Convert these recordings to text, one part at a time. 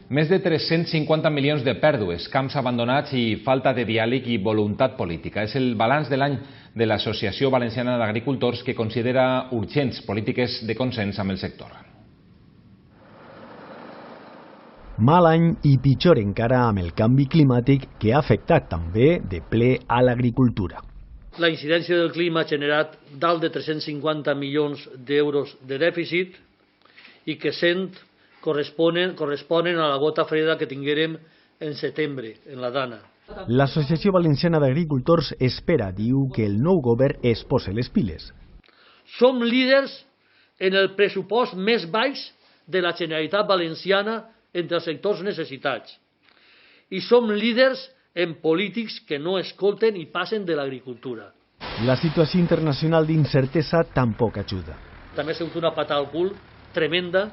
Més de 350 milions de pèrdues, camps abandonats i falta de diàleg i voluntat política. És el balanç de l'any de l'Associació Valenciana d'Agricultors, que considera urgents polítiques de consens amb el sector. Mal any i pitjor encara amb el canvi climàtic, que ha afectat també de ple a l'agricultura. La incidència del clima ha generat dalt de 350 milions d'euros de dèficit i que corresponen a la gota freda que tinguérem en setembre, en la Dana. L'Associació Valenciana d'Agricultors espera, diu, que el nou govern es posi les piles. Som líders en el pressupost més baix de la Generalitat Valenciana entre els sectors necessitats. I som líders en polítics que no escolten i passen de l'agricultura. La situació internacional d'incertesa tampoc ajuda. També ha sigut una patada al cul tremenda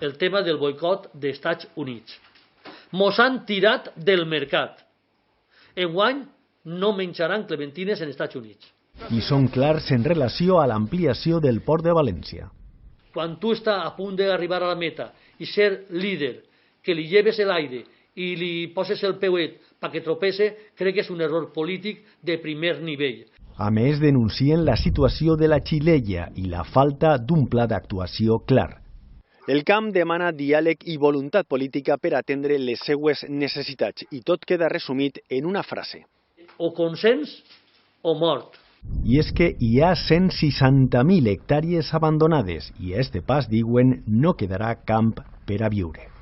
el tema del boicot dels Estats Units. Mos han tirat del mercat. Enguany no menjaran clementines en Estats Units. I són clars en relació a l'ampliació del port de València. Quan tu estàs a punt d'arribar a la meta i ser líder, que li lleves l'aire i li poses el peuet perquè tropece, crec que és un error polític de primer nivell. A més, denuncien la situació de la Xilella i la falta d'un pla d'actuació clar. El camp demana diàleg i voluntat política per atendre les seues necessitats i tot queda resumit en una frase. O consens o mort. I és que hi ha 160.000 hectàrees abandonades i a este pas, diuen, no quedarà camp per a viure.